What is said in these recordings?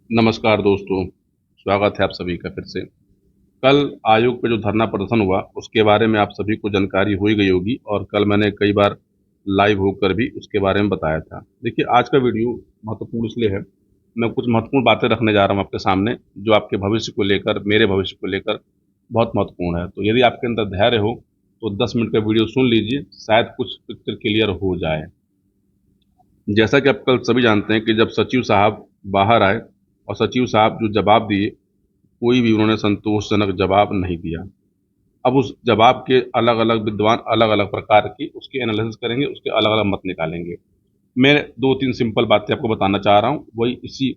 नमस्कार दोस्तों, स्वागत है आप सभी का फिर से। कल आयोग पे जो धरना प्रदर्शन हुआ, उसके बारे में आप सभी को जानकारी हो ही गई होगी और कल मैंने कई बार लाइव होकर भी उसके बारे में बताया था। देखिए, आज का वीडियो महत्वपूर्ण इसलिए है, मैं कुछ महत्वपूर्ण बातें रखने जा रहा हूँ आपके सामने, जो आपके भविष्य को लेकर, मेरे भविष्य को लेकर बहुत महत्वपूर्ण है। तो यदि आपके अंदर धैर्य हो, तो 10 मिनट का वीडियो सुन लीजिए, शायद कुछ पिक्चर क्लियर हो जाए। जैसा कि आप कल सभी जानते हैं कि जब सचिव साहब बाहर आए और सचिव साहब जो जवाब दिए, कोई भी उन्होंने संतोषजनक जवाब नहीं दिया। अब उस जवाब के अलग-अलग विद्वान अलग-अलग प्रकार की उसकी एनालिसिस करेंगे, उसके अलग-अलग मत निकालेंगे। मैं 2-3 सिंपल बातें आपको बताना चाह रहा हूँ, वही इसी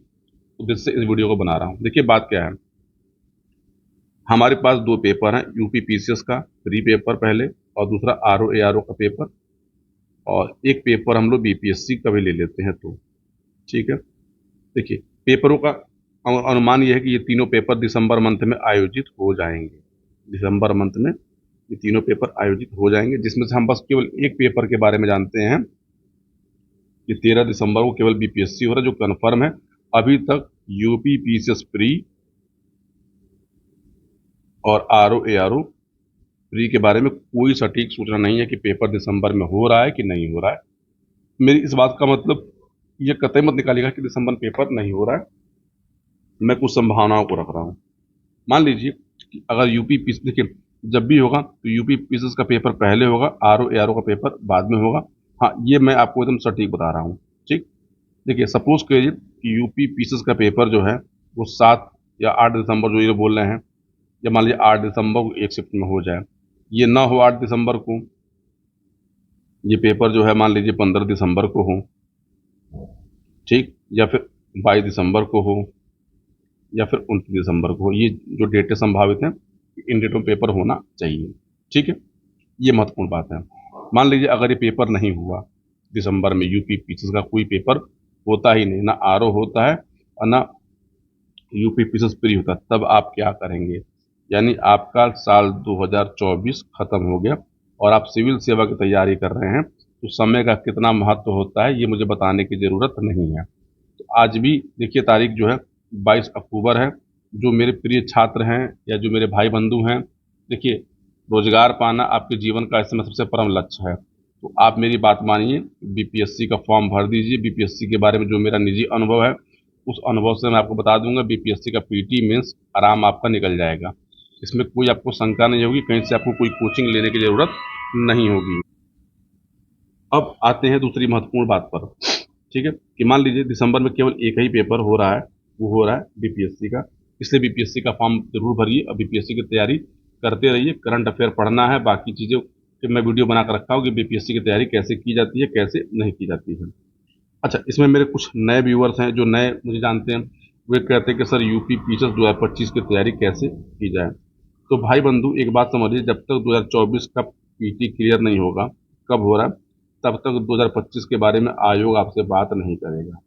उद्देश्य से इस वीडियो को बना रहा हूँ। देखिए बात क्या है, हमारे पास 2 पेपर हैं, यूपी पीसीएस का प्री पेपर पहले और दूसरा आरओ एआरओ का पेपर, और एक पेपर हम लोग बीपीएससी का भी ले लेते हैं तो, ठीक है? देखिए, पेपरों का अनुमान ये है कि ये तीनों पेपर दिसंबर मंथ में आयोजित हो जाएँगे। दिसंबर मंथ में ये तीनों पेपर आयोजित हो जाएँगे, जिसमें से हम बस केवल एक पेपर के बारे में जानते हैं कि 13 दिसंबर को केवल बीपीएससी हो रहा है, जो कन्फर्म है। अभी तक यूपी पीसीएस प्री और आरओ एआरओ प्री के बारे में कोई सटीक सूचना नहीं है कि पेपर दिसंबर में हो रहा है कि नहीं हो रहा है। मेरी इस बात का मतलब ये कतई मत निकालिएगा कि दिसंबर में पेपर नहीं हो रहा है। मैं कुछ संभावनाओं को रख रहा हूँ। मान लीजिए कि अगर यूपी पीस देखिए, जब भी होगा तो यूपी पीसीएस का पेपर पहले होगा, आरओ एआरओ का पेपर बाद में होगा। हाँ, ये मैं आपको एकदम सटीक बता रहा हूँ। ठीक, देखिए सपोज करिए कि यूपी पीसीएस का पेपर जो है वो 7 या 8 दिसंबर जो ये बोल रहे हैं, या मान लीजिए 8 दिसंबर को एक शिफ्ट में हो जाए। ये ना हो 8 दिसंबर को, ये पेपर जो है मान लीजिए 15 दिसंबर को हो, ठीक, या फिर 22 दिसंबर को हो, या फिर 29 दिसंबर को हो। ये जो डेटें संभावित हैं, इन डेटों में पेपर होना चाहिए। ठीक है, ये महत्वपूर्ण बात है। मान लीजिए अगर ये पेपर नहीं हुआ दिसंबर में, यूपी पीसीएस का कोई पेपर होता ही नहीं, ना आरओ होता है और ना यूपी पीसीएस प्री होता, तब आप क्या करेंगे? यानी आपका साल 2024 खत्म हो गया और आप सिविल सेवा की तैयारी कर रहे हैं, तो समय का कितना महत्व होता है ये मुझे बताने की ज़रूरत नहीं है। तो आज भी देखिए तारीख जो है 22 अक्टूबर है। जो मेरे प्रिय छात्र हैं या जो मेरे भाई बंधु हैं, देखिए, रोजगार पाना आपके जीवन का इस समय सबसे परम लक्ष्य है। तो आप मेरी बात मानिए, बीपीएससी का फॉर्म भर दीजिए। बीपीएससी के बारे में जो मेरा निजी अनुभव है, उस अनुभव से मैं आपको बता दूंगा, बीपीएससी का पीटी मेंस आराम आपका निकल जाएगा। इसमें कोई आपको शंका नहीं होगी, कहीं से आपको कोई कोचिंग लेने की जरूरत नहीं होगी। अब आते हैं दूसरी महत्वपूर्ण बात पर। ठीक है, कि मान लीजिए दिसंबर में केवल एक ही पेपर हो रहा है, वो हो रहा है बीपीएससी का। इसलिए बीपीएससी का फॉर्म जरूर भरिए और बीपीएससी की तैयारी करते रहिए। करंट अफेयर पढ़ना है, बाकी चीज़ें कि मैं वीडियो बना कर रखा हूँ कि बीपीएससी की तैयारी कैसे की जाती है, कैसे नहीं की जाती है। अच्छा, इसमें मेरे कुछ नए व्यूअर्स हैं जो नए मुझे जानते हैं, वे कहते हैं कि सर यूपी पीसीएस 2025 की तैयारी कैसे की जाए। तो भाई बंधु एक बात समझिए, जब तक 2024 का पीटी क्लियर नहीं होगा, कब हो रहा है, तब तक 2025 के बारे में आयोग आपसे बात नहीं करेगा।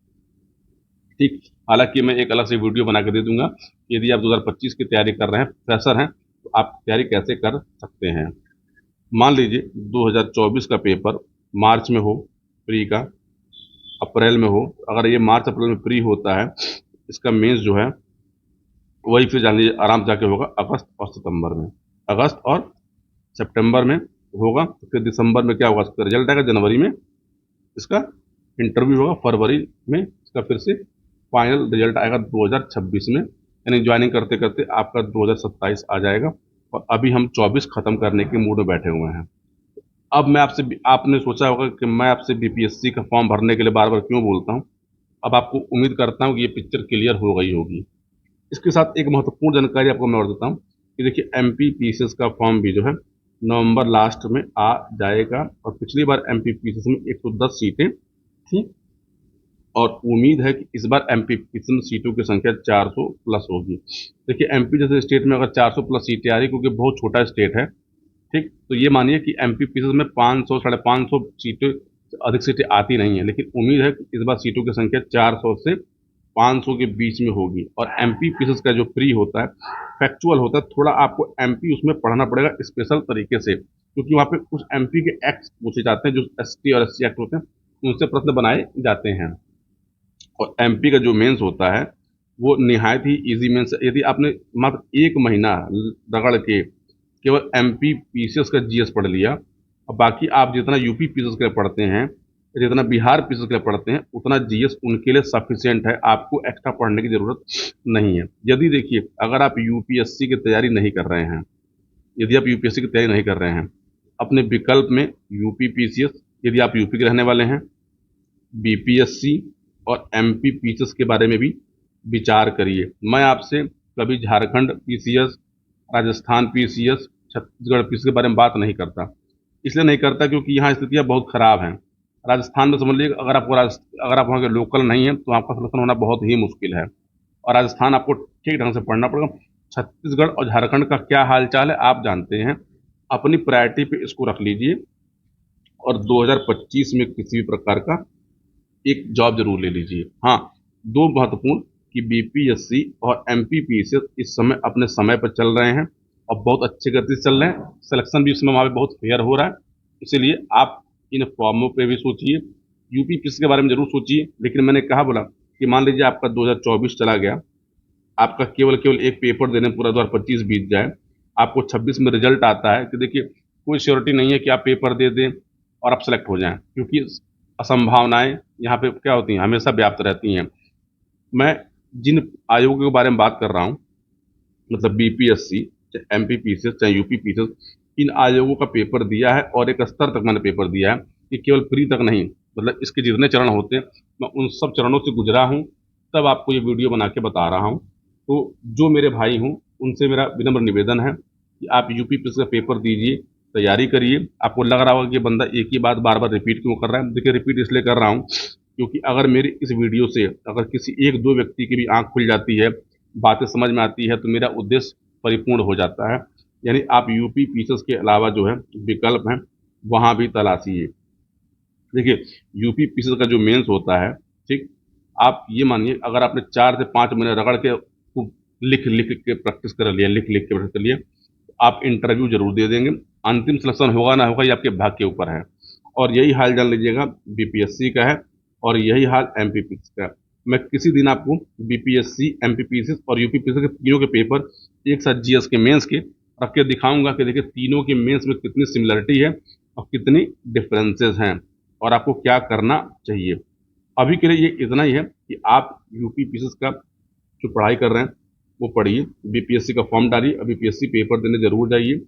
ठीक, हालांकि मैं एक अलग से वीडियो बना के दे दूंगा कि यदि आप 2025 की तैयारी कर रहे हैं, फ्रेशर हैं, तो आप तैयारी कैसे कर सकते हैं। मान लीजिए 2024 का पेपर मार्च में हो प्री का, अप्रैल में हो। अगर ये मार्च अप्रैल में प्री होता है, इसका मेंस जो है वही फिर जान लीजिए आराम से जाके होगा अगस्त और सितंबर में। अगस्त और सितंबर में होगा, तो फिर दिसंबर में क्या होगा, इसका रिजल्ट आएगा। जनवरी में इसका इंटरव्यू होगा, फरवरी में इसका फिर से फाइनल रिजल्ट आएगा 2026 में। यानी ज्वाइनिंग करते करते आपका 2027 आ जाएगा और अभी हम 24 खत्म करने के मूड में बैठे हुए हैं। अब मैं आपसे, आपने सोचा होगा कि मैं आपसे बीपीएससी का फॉर्म भरने के लिए बार बार क्यों बोलता हूँ। अब आपको उम्मीद करता हूँ कि ये पिक्चर क्लियर हो गई होगी। इसके साथ एक महत्वपूर्ण जानकारी आपको मैं और देता हूँ कि देखिए एमपी पीसीएस का फॉर्म भी जो है नवंबर लास्ट में आ जाएगा, और पिछली बार एमपी पीसीएस में 110 सीटें थी, और उम्मीद है कि इस बार एमपी पीसीएस में सीटों की संख्या 400 प्लस होगी। देखिए एमपी जैसे स्टेट में अगर 400 प्लस सीटें आ रही, क्योंकि बहुत छोटा स्टेट है, ठीक, तो ये मानिए कि एमपी पीसीएस में 500 550 सीटें से अधिक सीटें आती नहीं है, लेकिन उम्मीद है कि इस बार सीटों की संख्या 400 से 500 के बीच में होगी। और एमपी पीसीएस का जो प्री होता है, फैक्चुअल होता है, थोड़ा आपको एमपी उसमें पढ़ना पड़ेगा स्पेशल तरीके से, क्योंकि वहाँ पे कुछ एमपी के एक्ट पूछे जाते हैं, जो एसटी और एससी एक्ट होते हैं, उनसे प्रश्न बनाए जाते हैं। और एमपी का जो मेंस होता है, वो निहायत ही ईजी मेंस। यदि आपने मात्र 1 महीना रगड़ के केवल एमपी पीसीएस का जीएस पढ़ लिया और बाकी आप जितना यूपी पीसीएस के लिए पढ़ते हैं, जितना बिहार पीसीएस के लिए पढ़ते हैं, उतना जीएस उनके लिए सफिशिएंट है, आपको एक्स्ट्रा पढ़ने की जरूरत नहीं है। यदि देखिए, अगर आप यूपीएससी की तैयारी नहीं कर रहे हैं, यदि आप यूपीएससी की तैयारी नहीं कर रहे हैं, अपने विकल्प में यूपी पीसीएस, यदि आप यूपी के रहने वाले हैं, बीपीएससी और एमपी पीसीएस के बारे में भी विचार करिए। मैं आपसे कभी Jharkhand PCS, Rajasthan PCS, Chhattisgarh PCS के बारे में बात नहीं करता। इसलिए नहीं करता क्योंकि यहाँ स्थितियाँ बहुत खराब हैं। राजस्थान में समझ लीजिए, अगर आप वहाँ के लोकल नहीं हैं तो आपका सिलेक्शन होना बहुत ही मुश्किल है, और राजस्थान आपको ठीक ढंग से पढ़ना पड़ेगा। छत्तीसगढ़ और झारखंड का क्या हाल चाल है आप जानते हैं। अपनी प्रायोरिटी पे इसको रख लीजिए और 2025 में किसी भी प्रकार का एक जॉब जरूर ले लीजिए। हाँ, दो महत्वपूर्ण कि बीपीएससी और एमपीपीएससी इस समय अपने समय पर चल रहे हैं और बहुत अच्छे गति से चल रहे हैं। सिलेक्शन भी इस समय वहाँ पे बहुत फेयर हो रहा है, इसीलिए आप इन फॉर्मों पे भी सोचिए। यूपीपीएससी के बारे में जरूर सोचिए, लेकिन मैंने कहा बोला कि मान लीजिए आपका 2024 चला गया, आपका केवल केवल एक पेपर देने में पूरा 2025 बीत जाए, आपको 26 में रिजल्ट आता है कि देखिए कोई श्योरिटी नहीं है कि आप पेपर दे दें और आप सेलेक्ट हो जाएं, क्योंकि असंभावनाएं यहाँ पे क्या होती हैं, हमेशा व्याप्त रहती हैं। मैं जिन आयोगों के बारे में बात कर रहा हूँ, मतलब बीपीएससी, चाहे एमपीपीसीएस, चाहे यूपीपीसीएस, इन आयोगों का पेपर दिया है और एक स्तर तक मैंने पेपर दिया है कि केवल प्री तक नहीं, मतलब इसके जितने चरण होते हैं मैं उन सब चरणों से गुजरा हूँ, तब आपको ये वीडियो बना के बता रहा हूँ। तो जो मेरे भाई हूँ उनसे मेरा विनम्र निवेदन है कि आप यूपीपीएससी का पेपर दीजिए, तैयारी करिए। आपको लग रहा होगा कि ये बंदा एक ही बात बार बार रिपीट क्यों कर रहा है, देखिए रिपीट इसलिए कर रहा हूँ क्योंकि अगर मेरी इस वीडियो से अगर किसी एक दो व्यक्ति की भी आंख खुल जाती है, बातें समझ में आती है, तो मेरा उद्देश्य परिपूर्ण हो जाता है। यानी आप यूपी पीसीएस के अलावा जो है विकल्प हैं वहाँ भी तलाशिए। देखिए, यूपी पीसीएस का जो मेंस होता है, ठीक, आप ये मानिए अगर आपने 4 से 5 महीने रगड़ के खूब लिख लिख के प्रैक्टिस कर लिया, लिख लिख के प्रैक्टिस कर लिया, तो आप इंटरव्यू जरूर दे देंगे। अंतिम सिलेक्शन होगा ना होगा ये आपके भाग्य के ऊपर है। और यही हाल जान लीजिएगा बीपीएससी का है और यही हाल एमपीपीएससी का है। मैं किसी दिन आपको बीपीएससी, एमपीपीएससी और यूपीपीएससी के तीनों के पेपर एक साथ जीएस के मेंस के रख के दिखाऊंगा कि देखिए तीनों के मेंस में कितनी सिमिलरिटी है और कितनी डिफरेंसेस हैं और आपको क्या करना चाहिए। अभी के लिए ये इतना ही है कि आप यूपी पीसीएस का जो पढ़ाई कर रहे हैं वो पढ़िए, बीपीएससी का फॉर्म डालिए और बीपीएससी पेपर देने जरूर जाइए।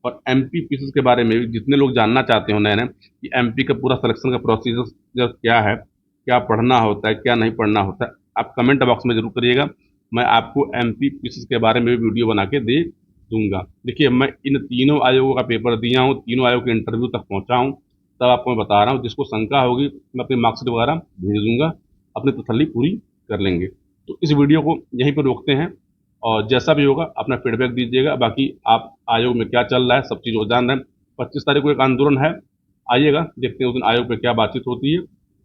और एमपी पीसीएस के बारे में भी जितने लोग जानना चाहते हो नए नए कि एमपी का पूरा सिलेक्शन का प्रोसीजर क्या है, क्या पढ़ना होता है, क्या नहीं पढ़ना होता है, आप कमेंट बॉक्स में जरूर करिएगा। मैं आपको एमपी पीसीएस के बारे में भी वीडियो बना के दे दूंगा। देखिए, मैं इन तीनों आयोगों का पेपर दिया हूँ, तीनों आयोग के इंटरव्यू तक पहुंचा हूँ, तब आपको मैं बता रहा हूँ। जिसको शंका होगी मैं अपनी मार्कशीट वगैरह भेज दूंगा, अपनी तसल्ली पूरी कर लेंगे। तो इस वीडियो को यहीं पर रोकते हैं और जैसा भी होगा अपना फीडबैक दीजिएगा। बाकी आप आयोग में क्या चल रहा है सब चीज़ वो जान रहे हैं। 25 तारीख को एक आंदोलन है, आइएगा, देखते हैं उस दिन आयोग पे क्या बातचीत होती है।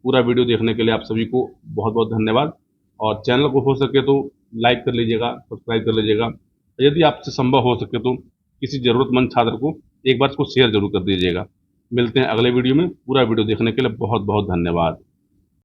पूरा वीडियो देखने के लिए आप सभी को बहुत बहुत धन्यवाद। और चैनल को हो सके तो लाइक कर लीजिएगा, सब्सक्राइब कर लीजिएगा। यदि आपसे संभव हो सके तो किसी ज़रूरतमंद छात्र को एक बार इसको शेयर जरूर कर दीजिएगा। मिलते हैं अगले वीडियो में। पूरा वीडियो देखने के लिए बहुत बहुत धन्यवाद।